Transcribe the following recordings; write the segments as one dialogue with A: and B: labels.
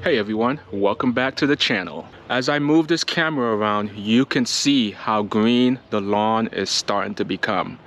A: Hey everyone, welcome back to the channel. As I move this camera around, you can see how green the lawn is starting to become.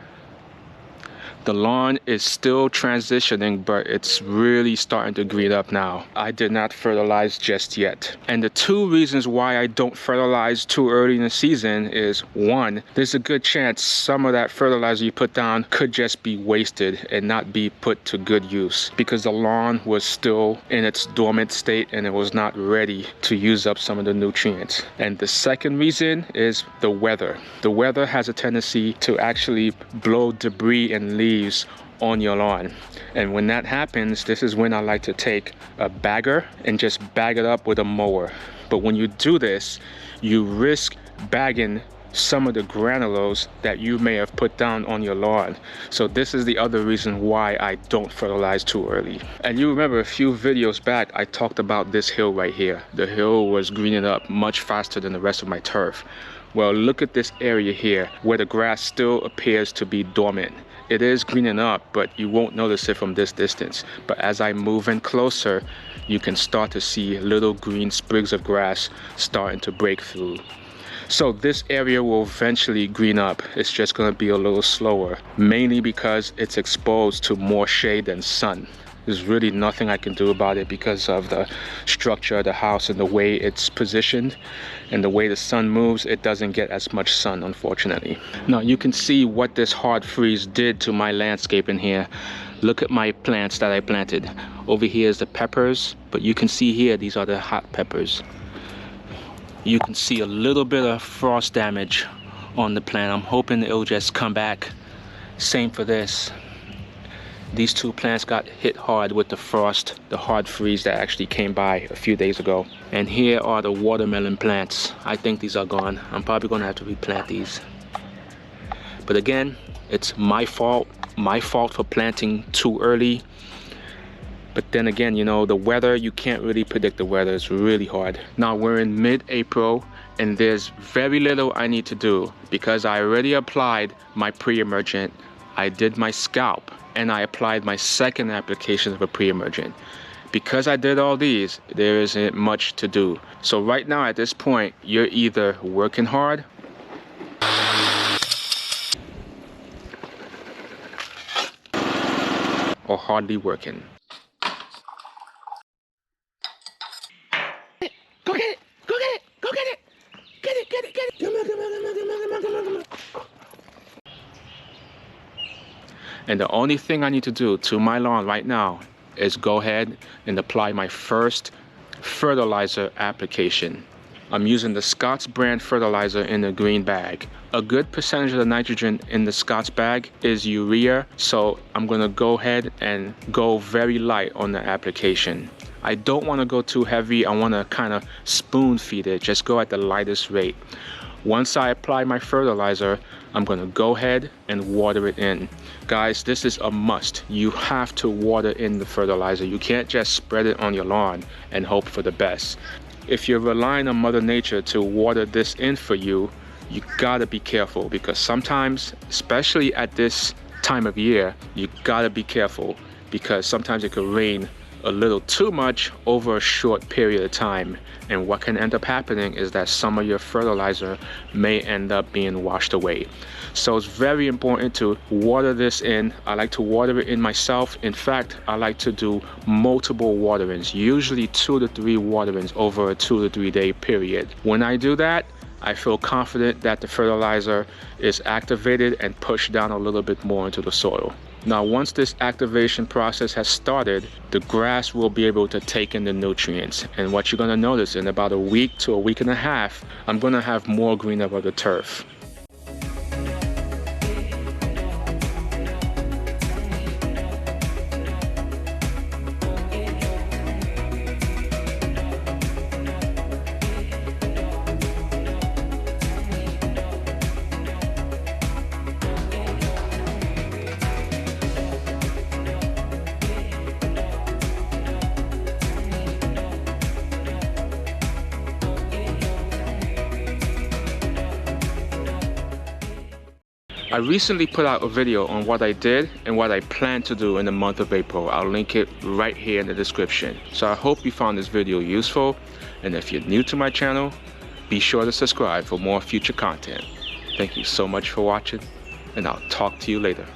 A: The lawn is still transitioning, but it's really starting to green up now. I did not fertilize just yet. And the two reasons why I don't fertilize too early in the season is, one, there's a good chance some of that fertilizer you put down could just be wasted and not be put to good use because the lawn was still in its dormant state and it was not ready to use up some of the nutrients. And the second reason is the weather. The weather has a tendency to actually blow debris and leaves on your lawn, and when that happens, this is when I like to take a bagger and just bag it up with a mower. But when you do this, you risk bagging some of the granules that you may have put down on your lawn. So this is the other reason why I don't fertilize too early. And you remember a few videos back I talked about this hill right here. The hill was greening up much faster than the rest of my turf. Well, look at this area here where the grass still appears to be dormant. It is greening up, but you won't notice it from this distance. But as I move in closer, you can start to see little green sprigs of grass starting to break through. So this area will eventually green up. It's just going to be a little slower, mainly because it's exposed to more shade than sun. There's really nothing I can do about it because of the structure of the house and the way it's positioned and the way the sun moves. It doesn't get as much sun, unfortunately. Now you can see what this hard freeze did to my landscape in here. Look at my plants that I planted. Over here is the peppers, but you can see here these are the hot peppers. You can see a little bit of frost damage on the plant. I'm hoping it'll just come back. Same for this. These two plants got hit hard with the frost, the hard freeze that actually came by a few days ago. And here are the watermelon plants. I think these are gone. I'm probably gonna have to replant these. But again, it's my fault for planting too early. But then again, you know, the weather, you can't really predict the weather. It's really hard. Now we're in mid-April and there's very little I need to do because I already applied my pre-emergent. I did my scalp and I applied my second application of a pre-emergent. Because I did all these, there isn't much to do. So right now at this point, you're either working hard or hardly working. Go get it! Go get it! Go get it! Get it! Get it! Get it! Come on! Come on! Come on! Come on! Come on! Come on! And the only thing I need to do to my lawn right now is go ahead and apply my first fertilizer application. I'm using the Scott's brand fertilizer in the green bag. A good percentage of the nitrogen in the Scott's bag is urea, so I'm gonna go ahead and go very light on the application. I don't wanna go too heavy. I wanna kind of spoon feed it, just go at the lightest rate. Once I apply my fertilizer, I'm gonna go ahead and water it in. Guys, this is a must. You have to water in the fertilizer. You can't just spread it on your lawn and hope for the best. If you're relying on Mother Nature to water this in for you, you gotta be careful because sometimes, especially at this time of year, you gotta be careful because sometimes it could rain a little too much over a short period of time, and what can end up happening is that some of your fertilizer may end up being washed away. So it's very important to water this in. I like to water it in myself. In fact, I like to do multiple waterings, usually 2 to 3 waterings over a 2 to 3 day period. When I do that, I feel confident that the fertilizer is activated and pushed down a little bit more into the soil. Now, once this activation process has started, the grass will be able to take in the nutrients. And what you're gonna notice in about a week to a week and a half, I'm gonna have more green up of the turf. I recently put out a video on what I did and what I plan to do in the month of April. I'll link it right here in the description. So I hope you found this video useful, and if you're new to my channel, be sure to subscribe for more future content. Thank you so much for watching, and I'll talk to you later.